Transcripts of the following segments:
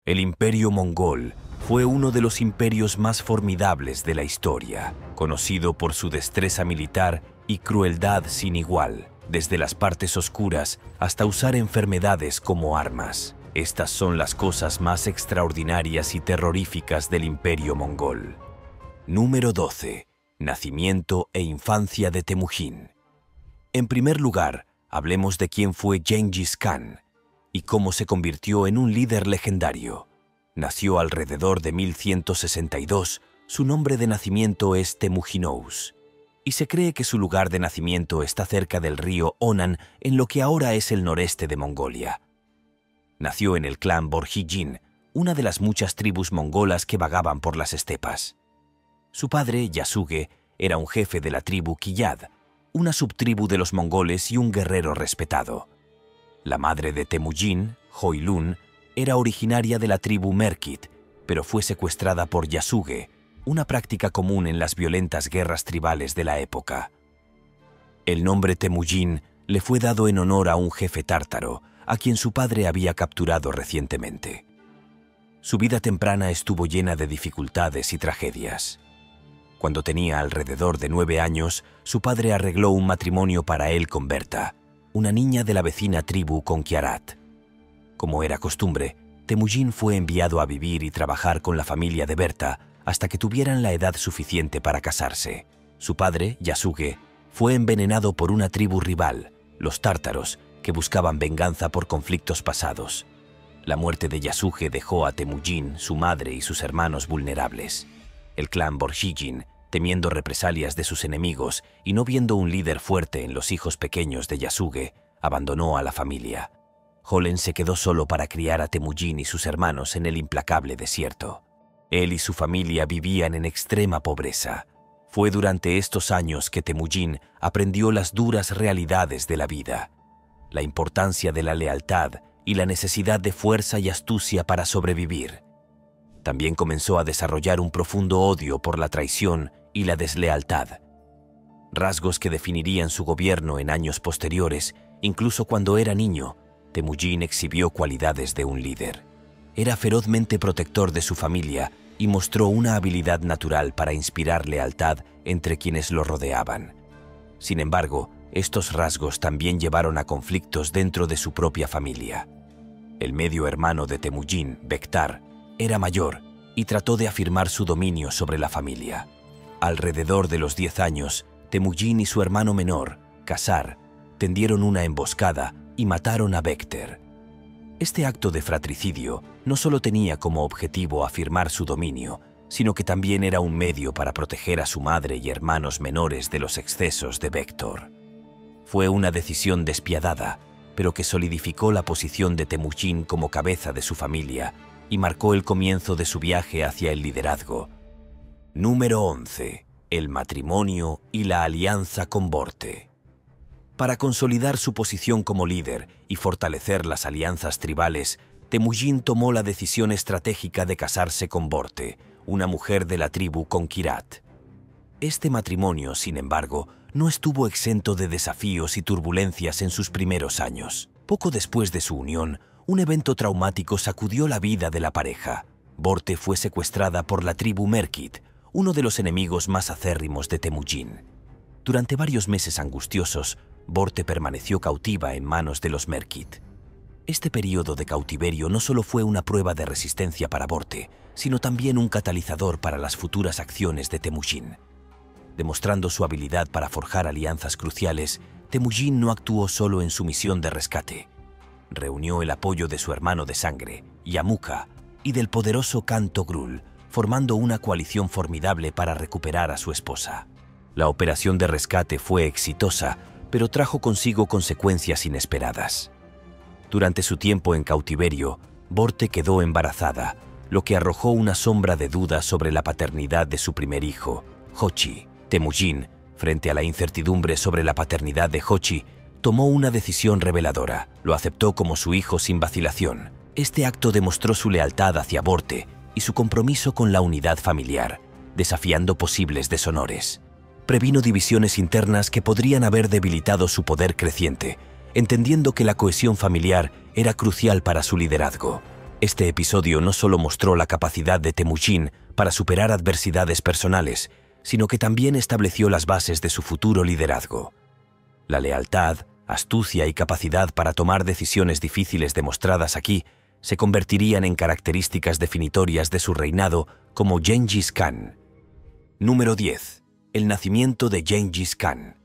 El Imperio Mongol fue uno de los imperios más formidables de la historia, conocido por su destreza militar y crueldad sin igual, desde las partes oscuras hasta usar enfermedades como armas. Estas son las cosas más extraordinarias y terroríficas del Imperio Mongol. Número 12. Nacimiento e infancia de Temujin. En primer lugar, hablemos de quién fue Gengis Khan y cómo se convirtió en un líder legendario. Nació alrededor de 1162, su nombre de nacimiento es Temujinous, y se cree que su lugar de nacimiento está cerca del río Onan, en lo que ahora es el noreste de Mongolia. Nació en el clan Borjigin, una de las muchas tribus mongolas que vagaban por las estepas. Su padre, Yasuge, era un jefe de la tribu Kiyad, una subtribu de los mongoles y un guerrero respetado. La madre de Temujin, Hoilun, era originaria de la tribu Merkit, pero fue secuestrada por Yasuge, una práctica común en las violentas guerras tribales de la época. El nombre Temujin le fue dado en honor a un jefe tártaro, a quien su padre había capturado recientemente. Su vida temprana estuvo llena de dificultades y tragedias. Cuando tenía alrededor de 9 años, su padre arregló un matrimonio para él con Berta, una niña de la vecina tribu Conquiarat. Como era costumbre, Temujin fue enviado a vivir y trabajar con la familia de Berta hasta que tuvieran la edad suficiente para casarse. Su padre, Yasuge, fue envenenado por una tribu rival, los tártaros, que buscaban venganza por conflictos pasados. La muerte de Yasuge dejó a Temujin, su madre y sus hermanos vulnerables. El clan Borjigin, temiendo represalias de sus enemigos y no viendo un líder fuerte en los hijos pequeños de Yasuge, abandonó a la familia. Holen se quedó solo para criar a Temujin y sus hermanos en el implacable desierto. Él y su familia vivían en extrema pobreza. Fue durante estos años que Temujin aprendió las duras realidades de la vida, la importancia de la lealtad y la necesidad de fuerza y astucia para sobrevivir. También comenzó a desarrollar un profundo odio por la traición y la deslealtad, rasgos que definirían su gobierno en años posteriores. Incluso cuando era niño, Temujin exhibió cualidades de un líder. Era ferozmente protector de su familia y mostró una habilidad natural para inspirar lealtad entre quienes lo rodeaban. Sin embargo, estos rasgos también llevaron a conflictos dentro de su propia familia. El medio hermano de Temujin, Bektar, era mayor y trató de afirmar su dominio sobre la familia. Alrededor de los 10 años, Temujin y su hermano menor, Kasar, tendieron una emboscada y mataron a Bektar. Este acto de fratricidio no solo tenía como objetivo afirmar su dominio, sino que también era un medio para proteger a su madre y hermanos menores de los excesos de Bektar. Fue una decisión despiadada, pero que solidificó la posición de Temujin como cabeza de su familia y marcó el comienzo de su viaje hacia el liderazgo. Número 11. El matrimonio y la alianza con Borte. Para consolidar su posición como líder y fortalecer las alianzas tribales, Temujin tomó la decisión estratégica de casarse con Borte, una mujer de la tribu Conquirat. Este matrimonio, sin embargo, no estuvo exento de desafíos y turbulencias en sus primeros años. Poco después de su unión, un evento traumático sacudió la vida de la pareja. Borte fue secuestrada por la tribu Merkit, uno de los enemigos más acérrimos de Temujin. Durante varios meses angustiosos, Borte permaneció cautiva en manos de los Merkit. Este periodo de cautiverio no solo fue una prueba de resistencia para Borte, sino también un catalizador para las futuras acciones de Temujin. Demostrando su habilidad para forjar alianzas cruciales, Temujin no actuó solo en su misión de rescate. Reunió el apoyo de su hermano de sangre, Yamuka, y del poderoso Khan Togrul, formando una coalición formidable para recuperar a su esposa. La operación de rescate fue exitosa, pero trajo consigo consecuencias inesperadas. Durante su tiempo en cautiverio, Borte quedó embarazada, lo que arrojó una sombra de duda sobre la paternidad de su primer hijo, Hochi. Temujin, frente a la incertidumbre sobre la paternidad de Hochi, tomó una decisión reveladora. Lo aceptó como su hijo sin vacilación. Este acto demostró su lealtad hacia Borte y su compromiso con la unidad familiar, desafiando posibles deshonores. Previno divisiones internas que podrían haber debilitado su poder creciente, entendiendo que la cohesión familiar era crucial para su liderazgo. Este episodio no solo mostró la capacidad de Temujin para superar adversidades personales, sino que también estableció las bases de su futuro liderazgo. La lealtad, astucia y capacidad para tomar decisiones difíciles demostradas aquí se convertirían en características definitorias de su reinado como Gengis Khan. Número 10. El nacimiento de Gengis Khan.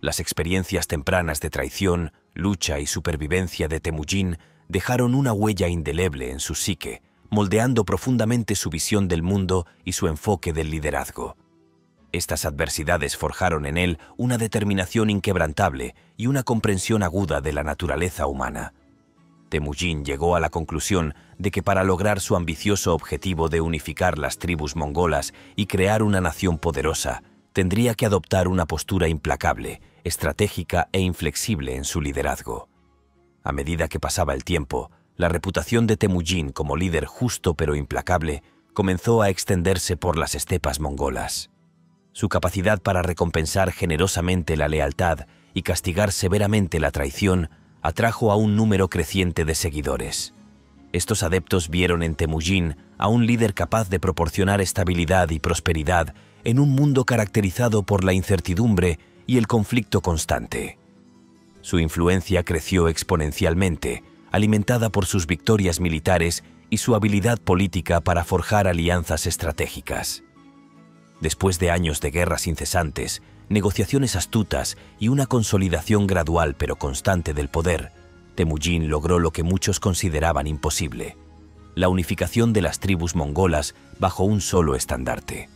Las experiencias tempranas de traición, lucha y supervivencia de Temujin dejaron una huella indeleble en su psique, moldeando profundamente su visión del mundo y su enfoque del liderazgo. Estas adversidades forjaron en él una determinación inquebrantable y una comprensión aguda de la naturaleza humana. Temujin llegó a la conclusión de que para lograr su ambicioso objetivo de unificar las tribus mongolas y crear una nación poderosa, tendría que adoptar una postura implacable, estratégica e inflexible en su liderazgo. A medida que pasaba el tiempo, la reputación de Temujin como líder justo pero implacable comenzó a extenderse por las estepas mongolas. Su capacidad para recompensar generosamente la lealtad y castigar severamente la traición atrajo a un número creciente de seguidores. Estos adeptos vieron en Temujin a un líder capaz de proporcionar estabilidad y prosperidad en un mundo caracterizado por la incertidumbre y el conflicto constante. Su influencia creció exponencialmente, alimentada por sus victorias militares y su habilidad política para forjar alianzas estratégicas. Después de años de guerras incesantes, negociaciones astutas y una consolidación gradual pero constante del poder, Temujin logró lo que muchos consideraban imposible: la unificación de las tribus mongolas bajo un solo estandarte.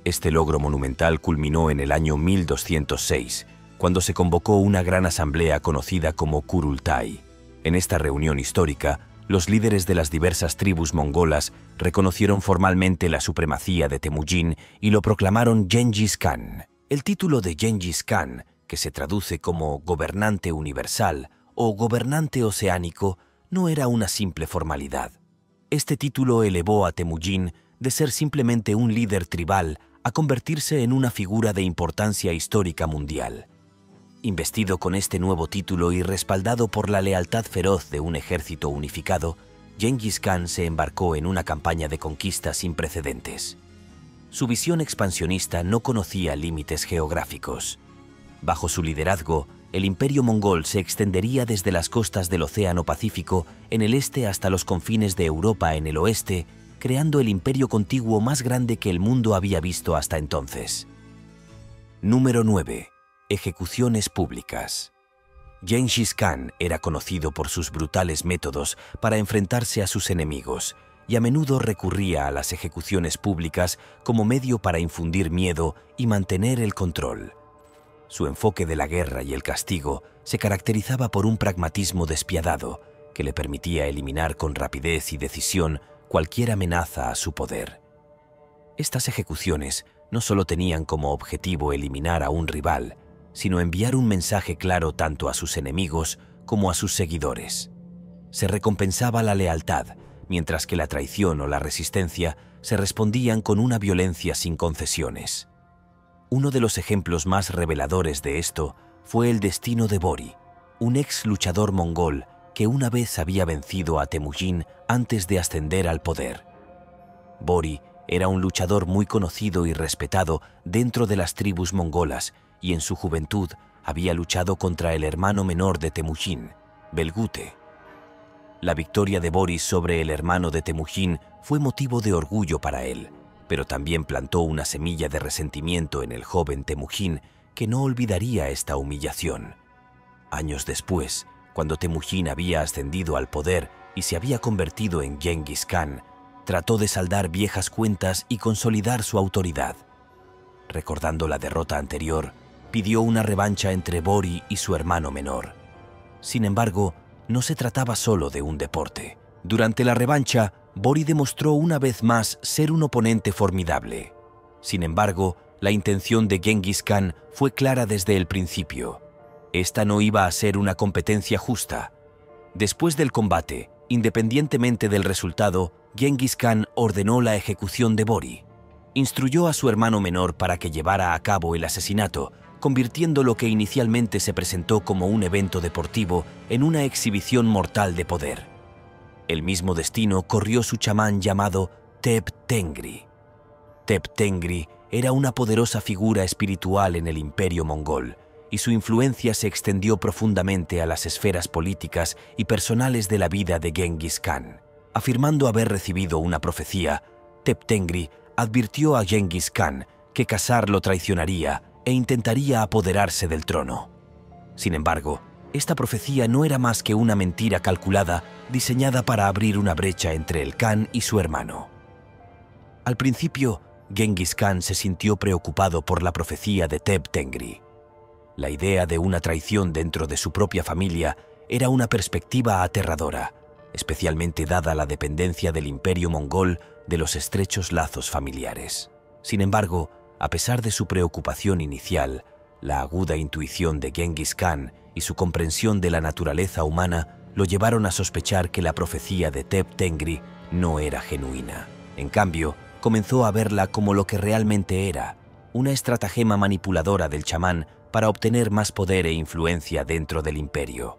Este logro monumental culminó en el año 1206, cuando se convocó una gran asamblea conocida como Kurultai. En esta reunión histórica, los líderes de las diversas tribus mongolas reconocieron formalmente la supremacía de Temujin y lo proclamaron Gengis Khan. El título de Gengis Khan, que se traduce como gobernante universal o gobernante oceánico, no era una simple formalidad. Este título elevó a Temujin de ser simplemente un líder tribal a convertirse en una figura de importancia histórica mundial. Investido con este nuevo título y respaldado por la lealtad feroz de un ejército unificado, Gengis Khan se embarcó en una campaña de conquista sin precedentes. Su visión expansionista no conocía límites geográficos. Bajo su liderazgo, el imperio mongol se extendería desde las costas del Océano Pacífico en el este hasta los confines de Europa en el oeste, creando el imperio contiguo más grande que el mundo había visto hasta entonces. Número 9. Ejecuciones públicas. Gengis Khan era conocido por sus brutales métodos para enfrentarse a sus enemigos y a menudo recurría a las ejecuciones públicas como medio para infundir miedo y mantener el control. Su enfoque de la guerra y el castigo se caracterizaba por un pragmatismo despiadado que le permitía eliminar con rapidez y decisión cualquier amenaza a su poder. Estas ejecuciones no solo tenían como objetivo eliminar a un rival, sino enviar un mensaje claro tanto a sus enemigos como a sus seguidores. Se recompensaba la lealtad, mientras que la traición o la resistencia se respondían con una violencia sin concesiones. Uno de los ejemplos más reveladores de esto fue el destino de Bori, un ex luchador mongol que una vez había vencido a Temujin antes de ascender al poder. Bori era un luchador muy conocido y respetado dentro de las tribus mongolas, y en su juventud había luchado contra el hermano menor de Temujin, Belgute. La victoria de Boris sobre el hermano de Temujin fue motivo de orgullo para él, pero también plantó una semilla de resentimiento en el joven Temujin que no olvidaría esta humillación. Años después, cuando Temujin había ascendido al poder y se había convertido en Gengis Khan, trató de saldar viejas cuentas y consolidar su autoridad. Recordando la derrota anterior, pidió una revancha entre Bori y su hermano menor. Sin embargo, no se trataba solo de un deporte. Durante la revancha, Bori demostró una vez más ser un oponente formidable. Sin embargo, la intención de Gengis Khan fue clara desde el principio. Esta no iba a ser una competencia justa. Después del combate, independientemente del resultado, Gengis Khan ordenó la ejecución de Bori. Instruyó a su hermano menor para que llevara a cabo el asesinato, convirtiendo lo que inicialmente se presentó como un evento deportivo en una exhibición mortal de poder. El mismo destino corrió su chamán llamado Tep Tengri. Tep Tengri era una poderosa figura espiritual en el imperio mongol, y su influencia se extendió profundamente a las esferas políticas y personales de la vida de Genghis Khan. Afirmando haber recibido una profecía, Tep Tengri advirtió a Genghis Khan que Khazar lo traicionaría e intentaría apoderarse del trono. Sin embargo, esta profecía no era más que una mentira calculada diseñada para abrir una brecha entre el Khan y su hermano. Al principio, Genghis Khan se sintió preocupado por la profecía de Tep Tengri. La idea de una traición dentro de su propia familia era una perspectiva aterradora, especialmente dada la dependencia del imperio mongol de los estrechos lazos familiares. Sin embargo, a pesar de su preocupación inicial, la aguda intuición de Genghis Khan y su comprensión de la naturaleza humana lo llevaron a sospechar que la profecía de Tep Tengri no era genuina. En cambio, comenzó a verla como lo que realmente era, una estratagema manipuladora del chamán para obtener más poder e influencia dentro del imperio.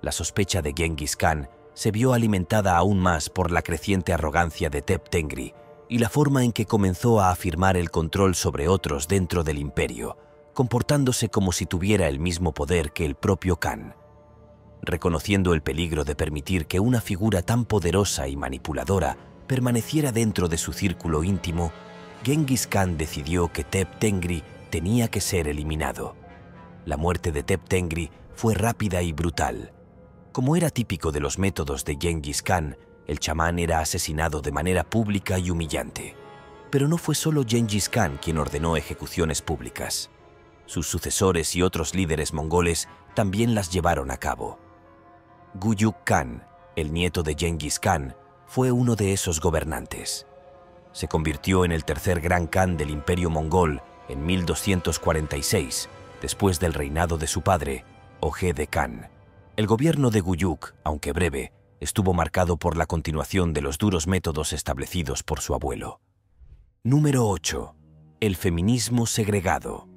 La sospecha de Genghis Khan se vio alimentada aún más por la creciente arrogancia de Tep Tengri y la forma en que comenzó a afirmar el control sobre otros dentro del imperio, comportándose como si tuviera el mismo poder que el propio Khan. Reconociendo el peligro de permitir que una figura tan poderosa y manipuladora permaneciera dentro de su círculo íntimo, Genghis Khan decidió que Tep Tengri tenía que ser eliminado. La muerte de Tep Tengri fue rápida y brutal. Como era típico de los métodos de Genghis Khan, el chamán era asesinado de manera pública y humillante. Pero no fue solo Genghis Khan quien ordenó ejecuciones públicas. Sus sucesores y otros líderes mongoles también las llevaron a cabo. Guyuk Khan, el nieto de Genghis Khan, fue uno de esos gobernantes. Se convirtió en el tercer gran Khan del imperio mongol en 1246, después del reinado de su padre, Ogede Khan. El gobierno de Guyuk, aunque breve, estuvo marcado por la continuación de los duros métodos establecidos por su abuelo. Número 8. El feminismo segregado.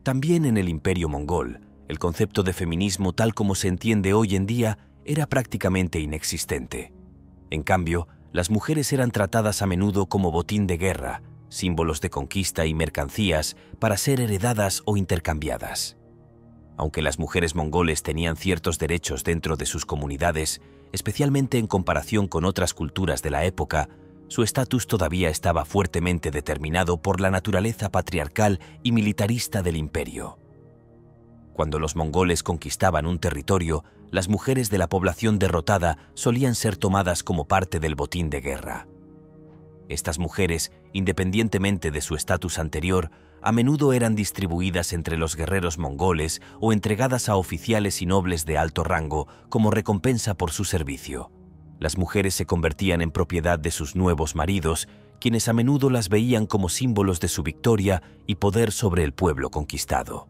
También en el imperio mongol, el concepto de feminismo tal como se entiende hoy en día era prácticamente inexistente. En cambio, las mujeres eran tratadas a menudo como botín de guerra, símbolos de conquista y mercancías para ser heredadas o intercambiadas. Aunque las mujeres mongoles tenían ciertos derechos dentro de sus comunidades, especialmente en comparación con otras culturas de la época, su estatus todavía estaba fuertemente determinado por la naturaleza patriarcal y militarista del imperio. Cuando los mongoles conquistaban un territorio, las mujeres de la población derrotada solían ser tomadas como parte del botín de guerra. Estas mujeres, independientemente de su estatus anterior, a menudo eran distribuidas entre los guerreros mongoles o entregadas a oficiales y nobles de alto rango como recompensa por su servicio. Las mujeres se convertían en propiedad de sus nuevos maridos, quienes a menudo las veían como símbolos de su victoria y poder sobre el pueblo conquistado.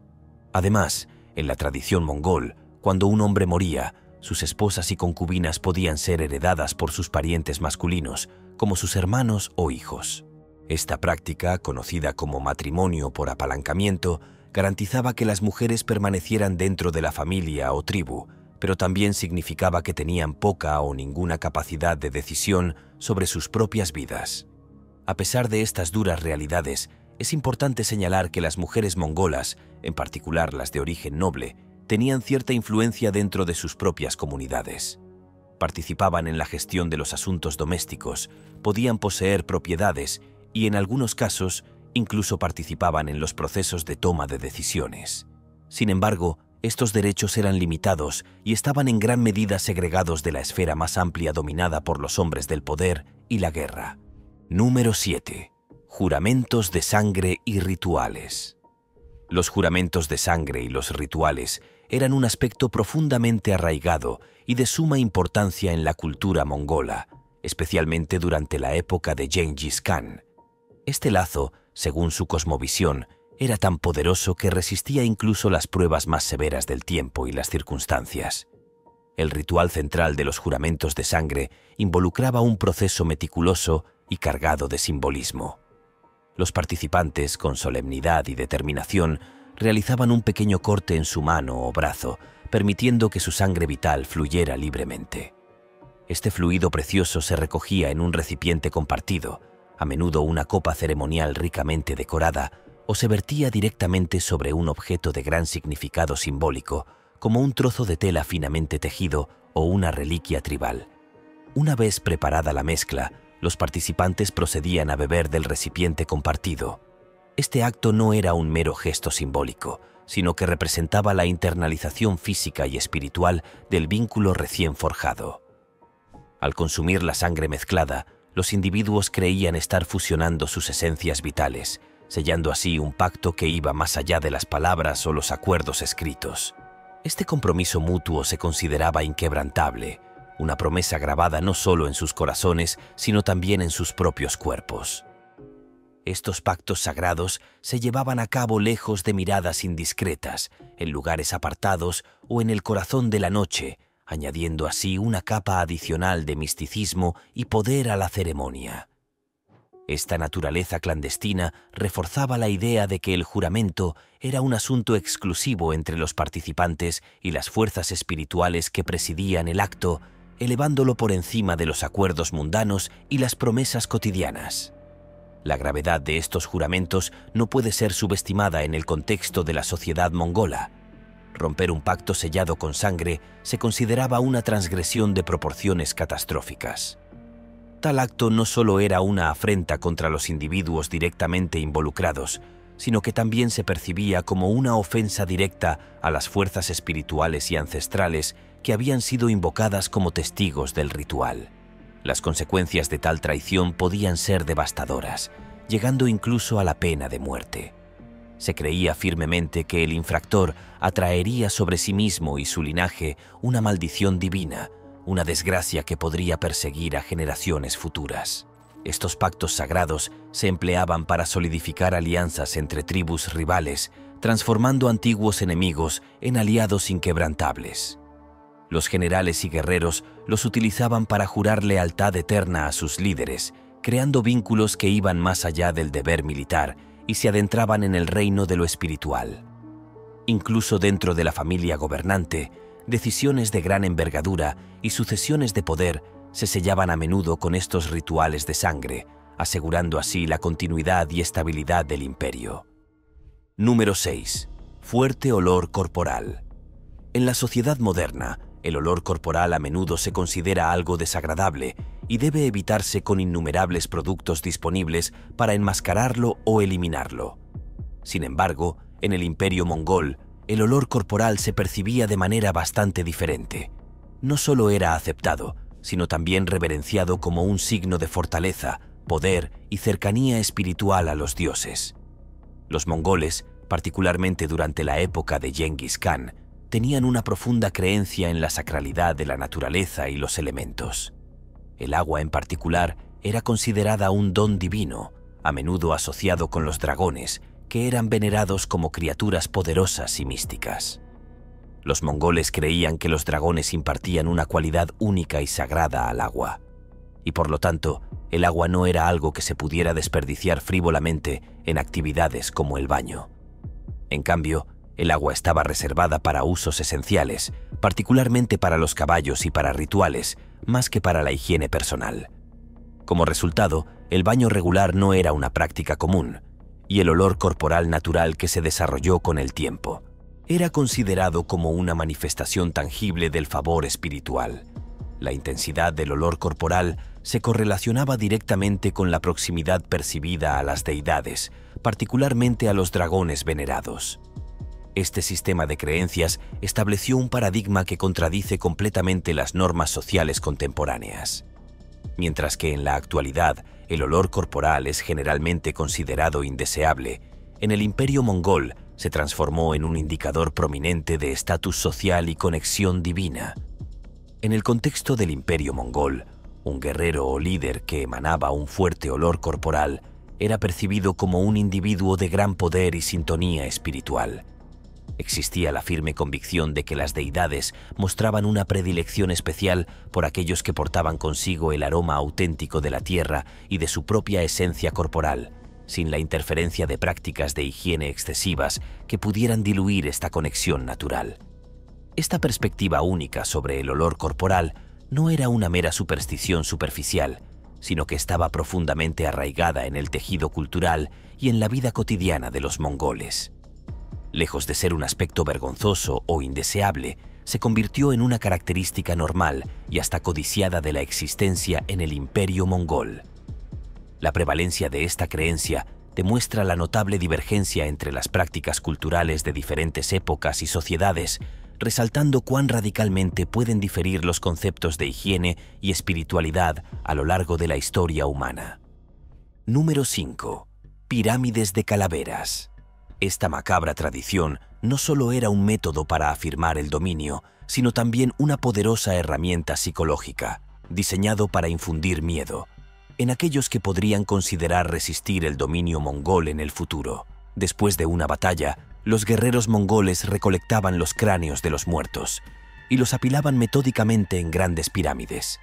Además, en la tradición mongol, cuando un hombre moría, sus esposas y concubinas podían ser heredadas por sus parientes masculinos, como sus hermanos o hijos. Esta práctica, conocida como matrimonio por apalancamiento, garantizaba que las mujeres permanecieran dentro de la familia o tribu, pero también significaba que tenían poca o ninguna capacidad de decisión sobre sus propias vidas. A pesar de estas duras realidades, es importante señalar que las mujeres mongolas, en particular las de origen noble, tenían cierta influencia dentro de sus propias comunidades. Participaban en la gestión de los asuntos domésticos, podían poseer propiedades y, en algunos casos, incluso participaban en los procesos de toma de decisiones. Sin embargo, estos derechos eran limitados y estaban en gran medida segregados de la esfera más amplia dominada por los hombres del poder y la guerra. Número 7. Juramentos de sangre y rituales. Los juramentos de sangre y los rituales eran un aspecto profundamente arraigado y de suma importancia en la cultura mongola, especialmente durante la época de Genghis Khan. Este lazo, según su cosmovisión, era tan poderoso que resistía incluso las pruebas más severas del tiempo y las circunstancias. El ritual central de los juramentos de sangre involucraba un proceso meticuloso y cargado de simbolismo. Los participantes, con solemnidad y determinación, realizaban un pequeño corte en su mano o brazo, permitiendo que su sangre vital fluyera libremente. Este fluido precioso se recogía en un recipiente compartido, a menudo una copa ceremonial ricamente decorada, o se vertía directamente sobre un objeto de gran significado simbólico, como un trozo de tela finamente tejido o una reliquia tribal. Una vez preparada la mezcla, los participantes procedían a beber del recipiente compartido. Este acto no era un mero gesto simbólico, sino que representaba la internalización física y espiritual del vínculo recién forjado. Al consumir la sangre mezclada, los individuos creían estar fusionando sus esencias vitales, sellando así un pacto que iba más allá de las palabras o los acuerdos escritos. Este compromiso mutuo se consideraba inquebrantable, una promesa grabada no solo en sus corazones, sino también en sus propios cuerpos. Estos pactos sagrados se llevaban a cabo lejos de miradas indiscretas, en lugares apartados o en el corazón de la noche, añadiendo así una capa adicional de misticismo y poder a la ceremonia. Esta naturaleza clandestina reforzaba la idea de que el juramento era un asunto exclusivo entre los participantes y las fuerzas espirituales que presidían el acto, elevándolo por encima de los acuerdos mundanos y las promesas cotidianas. La gravedad de estos juramentos no puede ser subestimada en el contexto de la sociedad mongola. Romper un pacto sellado con sangre se consideraba una transgresión de proporciones catastróficas. Tal acto no solo era una afrenta contra los individuos directamente involucrados, sino que también se percibía como una ofensa directa a las fuerzas espirituales y ancestrales que habían sido invocadas como testigos del ritual. Las consecuencias de tal traición podían ser devastadoras, llegando incluso a la pena de muerte. Se creía firmemente que el infractor atraería sobre sí mismo y su linaje una maldición divina, una desgracia que podría perseguir a generaciones futuras. Estos pactos sagrados se empleaban para solidificar alianzas entre tribus rivales, transformando antiguos enemigos en aliados inquebrantables. Los generales y guerreros los utilizaban para jurar lealtad eterna a sus líderes, creando vínculos que iban más allá del deber militar y se adentraban en el reino de lo espiritual. Incluso dentro de la familia gobernante, decisiones de gran envergadura y sucesiones de poder se sellaban a menudo con estos rituales de sangre, asegurando así la continuidad y estabilidad del imperio. Número 6. Fuerte olor corporal. En la sociedad moderna, el olor corporal a menudo se considera algo desagradable y debe evitarse con innumerables productos disponibles para enmascararlo o eliminarlo. Sin embargo, en el Imperio mongol, el olor corporal se percibía de manera bastante diferente. No solo era aceptado, sino también reverenciado como un signo de fortaleza, poder y cercanía espiritual a los dioses. Los mongoles, particularmente durante la época de Genghis Khan, tenían una profunda creencia en la sacralidad de la naturaleza y los elementos. El agua en particular era considerada un don divino, a menudo asociado con los dragones, que eran venerados como criaturas poderosas y místicas. Los mongoles creían que los dragones impartían una cualidad única y sagrada al agua, y por lo tanto, el agua no era algo que se pudiera desperdiciar frívolamente en actividades como el baño. En cambio, el agua estaba reservada para usos esenciales, particularmente para los caballos y para rituales, más que para la higiene personal. Como resultado, el baño regular no era una práctica común, y el olor corporal natural que se desarrolló con el tiempo era considerado como una manifestación tangible del favor espiritual. La intensidad del olor corporal se correlacionaba directamente con la proximidad percibida a las deidades, particularmente a los dragones venerados. Este sistema de creencias estableció un paradigma que contradice completamente las normas sociales contemporáneas. Mientras que en la actualidad el olor corporal es generalmente considerado indeseable, en el Imperio mongol se transformó en un indicador prominente de estatus social y conexión divina. En el contexto del Imperio mongol, un guerrero o líder que emanaba un fuerte olor corporal era percibido como un individuo de gran poder y sintonía espiritual. Existía la firme convicción de que las deidades mostraban una predilección especial por aquellos que portaban consigo el aroma auténtico de la tierra y de su propia esencia corporal, sin la interferencia de prácticas de higiene excesivas que pudieran diluir esta conexión natural. Esta perspectiva única sobre el olor corporal no era una mera superstición superficial, sino que estaba profundamente arraigada en el tejido cultural y en la vida cotidiana de los mongoles. Lejos de ser un aspecto vergonzoso o indeseable, se convirtió en una característica normal y hasta codiciada de la existencia en el Imperio mongol. La prevalencia de esta creencia demuestra la notable divergencia entre las prácticas culturales de diferentes épocas y sociedades, resaltando cuán radicalmente pueden diferir los conceptos de higiene y espiritualidad a lo largo de la historia humana. Número 5. Pirámides de calaveras. Esta macabra tradición no solo era un método para afirmar el dominio, sino también una poderosa herramienta psicológica, diseñado para infundir miedo en aquellos que podrían considerar resistir el dominio mongol en el futuro. Después de una batalla, los guerreros mongoles recolectaban los cráneos de los muertos y los apilaban metódicamente en grandes pirámides,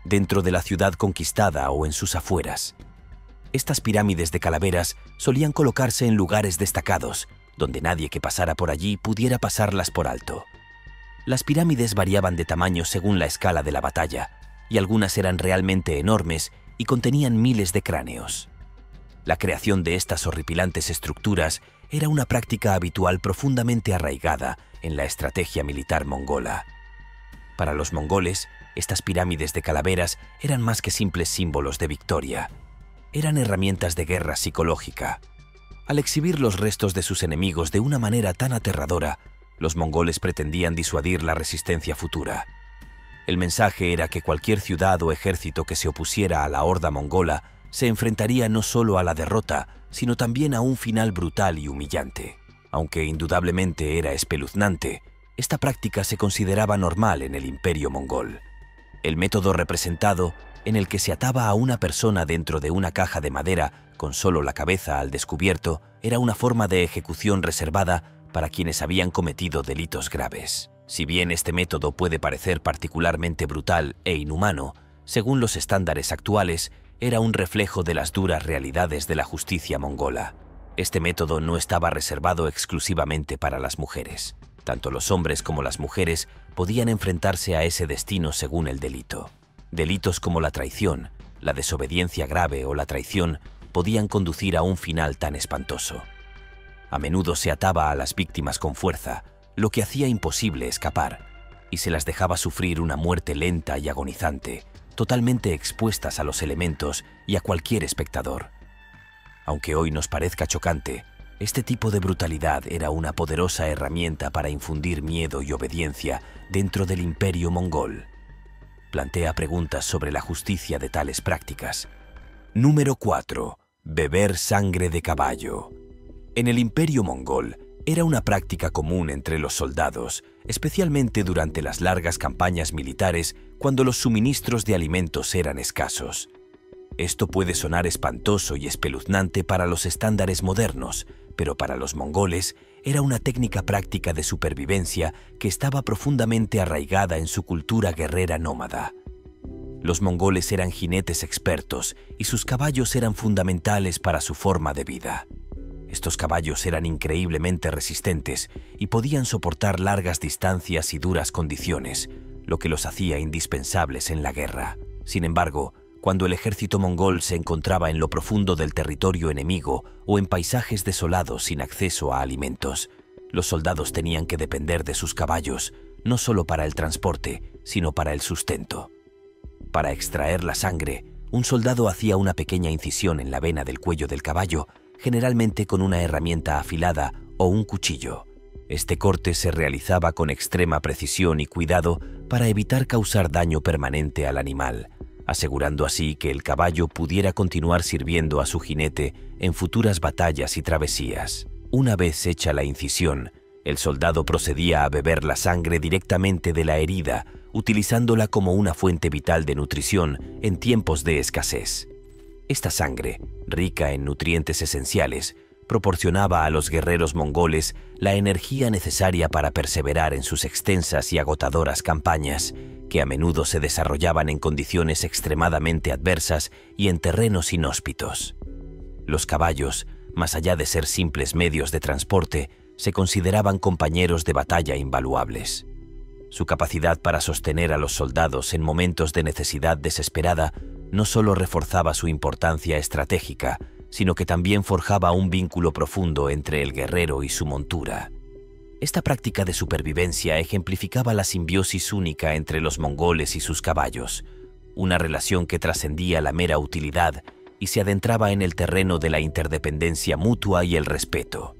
dentro de la ciudad conquistada o en sus afueras. Estas pirámides de calaveras solían colocarse en lugares destacados, donde nadie que pasara por allí pudiera pasarlas por alto. Las pirámides variaban de tamaño según la escala de la batalla, y algunas eran realmente enormes y contenían miles de cráneos. La creación de estas horripilantes estructuras era una práctica habitual profundamente arraigada en la estrategia militar mongola. Para los mongoles, estas pirámides de calaveras eran más que simples símbolos de victoria. Eran herramientas de guerra psicológica. Al exhibir los restos de sus enemigos de una manera tan aterradora, los mongoles pretendían disuadir la resistencia futura. El mensaje era que cualquier ciudad o ejército que se opusiera a la horda mongola se enfrentaría no solo a la derrota, sino también a un final brutal y humillante. Aunque indudablemente era espeluznante, esta práctica se consideraba normal en el Imperio mongol. El método representado, en el que se ataba a una persona dentro de una caja de madera con solo la cabeza al descubierto, era una forma de ejecución reservada para quienes habían cometido delitos graves. Si bien este método puede parecer particularmente brutal e inhumano, según los estándares actuales, era un reflejo de las duras realidades de la justicia mongola. Este método no estaba reservado exclusivamente para las mujeres. Tanto los hombres como las mujeres podían enfrentarse a ese destino según el delito. Delitos como la traición, la desobediencia grave o la traición podían conducir a un final tan espantoso. A menudo se ataba a las víctimas con fuerza, lo que hacía imposible escapar, y se las dejaba sufrir una muerte lenta y agonizante, totalmente expuestas a los elementos y a cualquier espectador. Aunque hoy nos parezca chocante, este tipo de brutalidad era una poderosa herramienta para infundir miedo y obediencia dentro del Imperio mongol. Plantea preguntas sobre la justicia de tales prácticas. Número 4. Beber sangre de caballo. En el Imperio mongol, era una práctica común entre los soldados, especialmente durante las largas campañas militares cuando los suministros de alimentos eran escasos. Esto puede sonar espantoso y espeluznante para los estándares modernos, pero para los mongoles era una técnica práctica de supervivencia que estaba profundamente arraigada en su cultura guerrera nómada. Los mongoles eran jinetes expertos y sus caballos eran fundamentales para su forma de vida. Estos caballos eran increíblemente resistentes y podían soportar largas distancias y duras condiciones, lo que los hacía indispensables en la guerra. Sin embargo, cuando el ejército mongol se encontraba en lo profundo del territorio enemigo o en paisajes desolados sin acceso a alimentos, los soldados tenían que depender de sus caballos, no solo para el transporte, sino para el sustento. Para extraer la sangre, un soldado hacía una pequeña incisión en la vena del cuello del caballo, generalmente con una herramienta afilada o un cuchillo. Este corte se realizaba con extrema precisión y cuidado para evitar causar daño permanente al animal, asegurando así que el caballo pudiera continuar sirviendo a su jinete en futuras batallas y travesías. Una vez hecha la incisión, el soldado procedía a beber la sangre directamente de la herida, utilizándola como una fuente vital de nutrición en tiempos de escasez. Esta sangre, rica en nutrientes esenciales, proporcionaba a los guerreros mongoles la energía necesaria para perseverar en sus extensas y agotadoras campañas, que a menudo se desarrollaban en condiciones extremadamente adversas y en terrenos inhóspitos. Los caballos, más allá de ser simples medios de transporte, se consideraban compañeros de batalla invaluables. Su capacidad para sostener a los soldados en momentos de necesidad desesperada no solo reforzaba su importancia estratégica, sino que también forjaba un vínculo profundo entre el guerrero y su montura. Esta práctica de supervivencia ejemplificaba la simbiosis única entre los mongoles y sus caballos, una relación que trascendía la mera utilidad y se adentraba en el terreno de la interdependencia mutua y el respeto.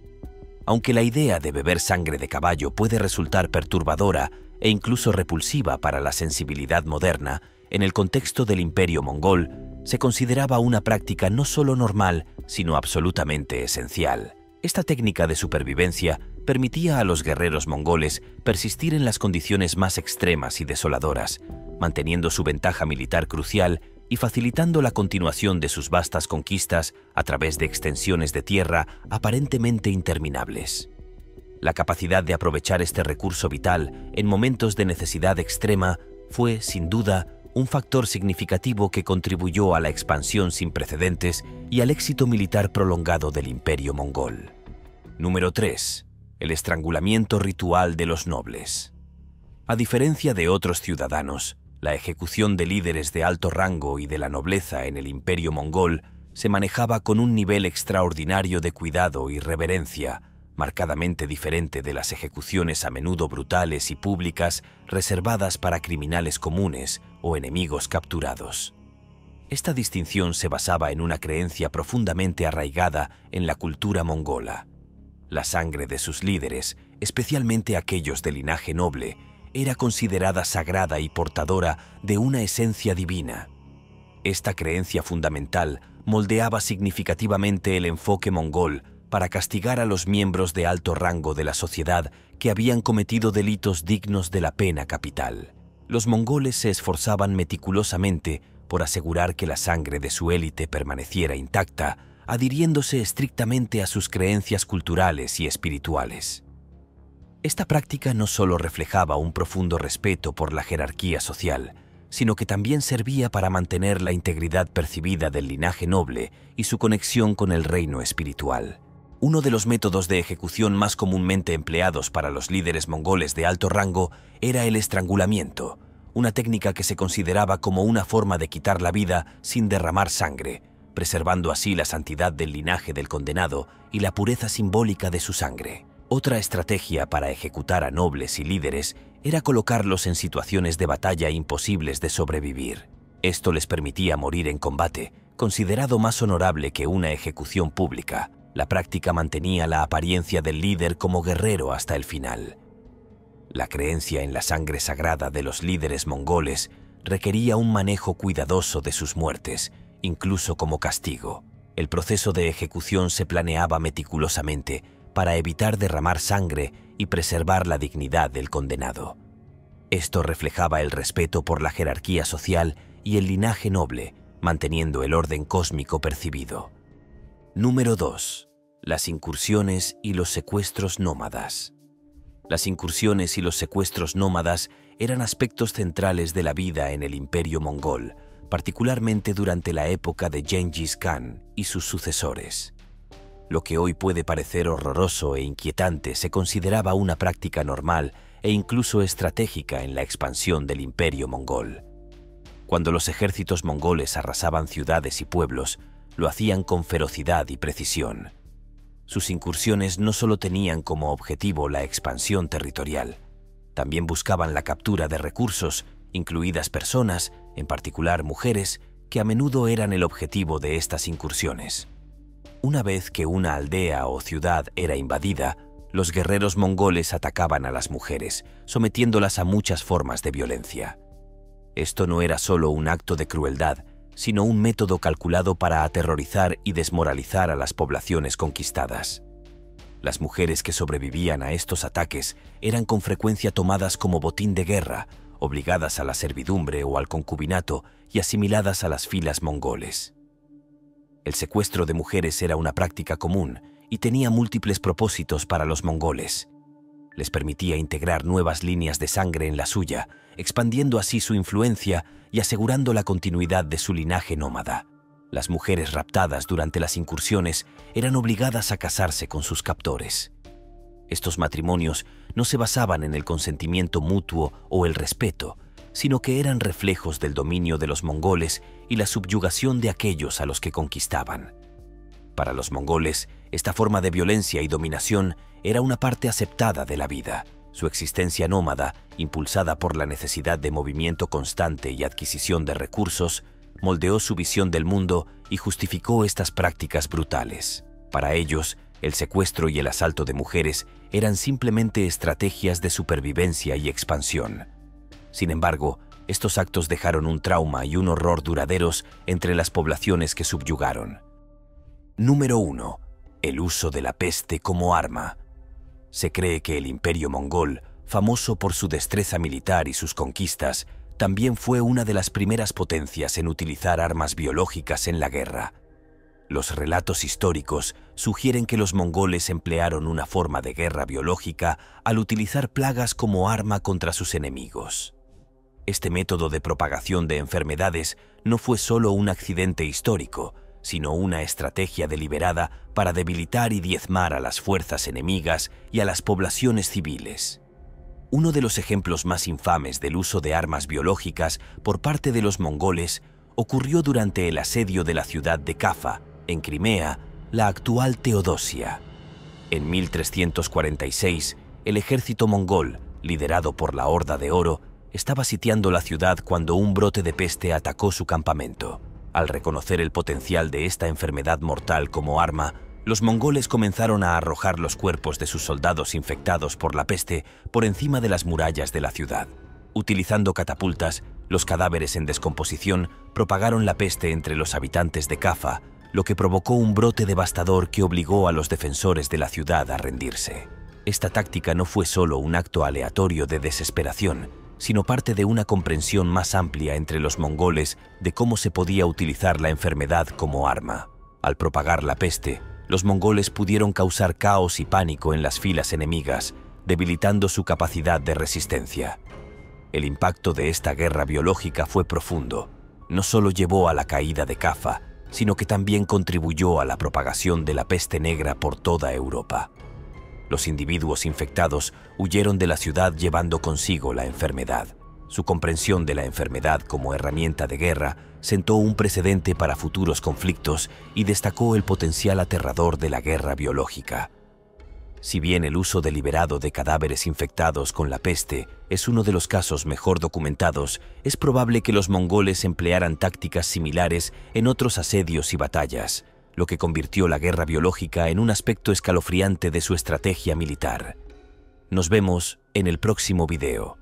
Aunque la idea de beber sangre de caballo puede resultar perturbadora e incluso repulsiva para la sensibilidad moderna, en el contexto del Imperio mongol se consideraba una práctica no solo normal, sino absolutamente esencial. Esta técnica de supervivencia permitía a los guerreros mongoles persistir en las condiciones más extremas y desoladoras, manteniendo su ventaja militar crucial y facilitando la continuación de sus vastas conquistas a través de extensiones de tierra aparentemente interminables. La capacidad de aprovechar este recurso vital en momentos de necesidad extrema fue, sin duda, un factor significativo que contribuyó a la expansión sin precedentes y al éxito militar prolongado del Imperio mongol. Número 3. El estrangulamiento ritual de los nobles. A diferencia de otros ciudadanos, la ejecución de líderes de alto rango y de la nobleza en el Imperio mongol se manejaba con un nivel extraordinario de cuidado y reverencia, marcadamente diferente de las ejecuciones a menudo brutales y públicas reservadas para criminales comunes o enemigos capturados. Esta distinción se basaba en una creencia profundamente arraigada en la cultura mongola. La sangre de sus líderes, especialmente aquellos de linaje noble, era considerada sagrada y portadora de una esencia divina. Esta creencia fundamental moldeaba significativamente el enfoque mongol para castigar a los miembros de alto rango de la sociedad que habían cometido delitos dignos de la pena capital. Los mongoles se esforzaban meticulosamente por asegurar que la sangre de su élite permaneciera intacta, adhiriéndose estrictamente a sus creencias culturales y espirituales. Esta práctica no solo reflejaba un profundo respeto por la jerarquía social, sino que también servía para mantener la integridad percibida del linaje noble y su conexión con el reino espiritual. Uno de los métodos de ejecución más comúnmente empleados para los líderes mongoles de alto rango era el estrangulamiento, una técnica que se consideraba como una forma de quitar la vida sin derramar sangre, preservando así la santidad del linaje del condenado y la pureza simbólica de su sangre. Otra estrategia para ejecutar a nobles y líderes era colocarlos en situaciones de batalla imposibles de sobrevivir. Esto les permitía morir en combate, considerado más honorable que una ejecución pública. La práctica mantenía la apariencia del líder como guerrero hasta el final. La creencia en la sangre sagrada de los líderes mongoles requería un manejo cuidadoso de sus muertes, incluso como castigo. El proceso de ejecución se planeaba meticulosamente para evitar derramar sangre y preservar la dignidad del condenado. Esto reflejaba el respeto por la jerarquía social y el linaje noble, manteniendo el orden cósmico percibido. Número 2. Las incursiones y los secuestros nómadas. Las incursiones y los secuestros nómadas eran aspectos centrales de la vida en el Imperio mongol, particularmente durante la época de Gengis Khan y sus sucesores. Lo que hoy puede parecer horroroso e inquietante se consideraba una práctica normal e incluso estratégica en la expansión del Imperio mongol. Cuando los ejércitos mongoles arrasaban ciudades y pueblos, lo hacían con ferocidad y precisión. Sus incursiones no solo tenían como objetivo la expansión territorial, también buscaban la captura de recursos, incluidas personas, en particular mujeres, que a menudo eran el objetivo de estas incursiones. Una vez que una aldea o ciudad era invadida, los guerreros mongoles atacaban a las mujeres, sometiéndolas a muchas formas de violencia. Esto no era solo un acto de crueldad, sino un método calculado para aterrorizar y desmoralizar a las poblaciones conquistadas. Las mujeres que sobrevivían a estos ataques eran con frecuencia tomadas como botín de guerra, obligadas a la servidumbre o al concubinato y asimiladas a las filas mongoles. El secuestro de mujeres era una práctica común y tenía múltiples propósitos para los mongoles. Les permitía integrar nuevas líneas de sangre en la suya, expandiendo así su influencia y asegurando la continuidad de su linaje nómada. Las mujeres raptadas durante las incursiones eran obligadas a casarse con sus captores. Estos matrimonios no se basaban en el consentimiento mutuo o el respeto, sino que eran reflejos del dominio de los mongoles y la subyugación de aquellos a los que conquistaban. Para los mongoles, esta forma de violencia y dominación era una parte aceptada de la vida. Su existencia nómada, impulsada por la necesidad de movimiento constante y adquisición de recursos, moldeó su visión del mundo y justificó estas prácticas brutales. Para ellos, el secuestro y el asalto de mujeres eran simplemente estrategias de supervivencia y expansión. Sin embargo, estos actos dejaron un trauma y un horror duraderos entre las poblaciones que subyugaron. Número 1. El uso de la peste como arma. Se cree que el Imperio Mongol, famoso por su destreza militar y sus conquistas, también fue una de las primeras potencias en utilizar armas biológicas en la guerra. Los relatos históricos sugieren que los mongoles emplearon una forma de guerra biológica al utilizar plagas como arma contra sus enemigos. Este método de propagación de enfermedades no fue solo un accidente histórico, sino una estrategia deliberada para debilitar y diezmar a las fuerzas enemigas y a las poblaciones civiles. Uno de los ejemplos más infames del uso de armas biológicas por parte de los mongoles ocurrió durante el asedio de la ciudad de Kafa, en Crimea, la actual Teodosia. En 1346, el ejército mongol, liderado por la Horda de Oro, estaba sitiando la ciudad cuando un brote de peste atacó su campamento. Al reconocer el potencial de esta enfermedad mortal como arma, los mongoles comenzaron a arrojar los cuerpos de sus soldados infectados por la peste por encima de las murallas de la ciudad. Utilizando catapultas, los cadáveres en descomposición propagaron la peste entre los habitantes de Kafa, lo que provocó un brote devastador que obligó a los defensores de la ciudad a rendirse. Esta táctica no fue solo un acto aleatorio de desesperación, sino parte de una comprensión más amplia entre los mongoles de cómo se podía utilizar la enfermedad como arma. Al propagar la peste, los mongoles pudieron causar caos y pánico en las filas enemigas, debilitando su capacidad de resistencia. El impacto de esta guerra biológica fue profundo. No solo llevó a la caída de Kafa, sino que también contribuyó a la propagación de la peste negra por toda Europa. Los individuos infectados huyeron de la ciudad llevando consigo la enfermedad. Su comprensión de la enfermedad como herramienta de guerra sentó un precedente para futuros conflictos y destacó el potencial aterrador de la guerra biológica. Si bien el uso deliberado de cadáveres infectados con la peste es uno de los casos mejor documentados, es probable que los mongoles emplearan tácticas similares en otros asedios y batallas, lo que convirtió la guerra biológica en un aspecto escalofriante de su estrategia militar. Nos vemos en el próximo video.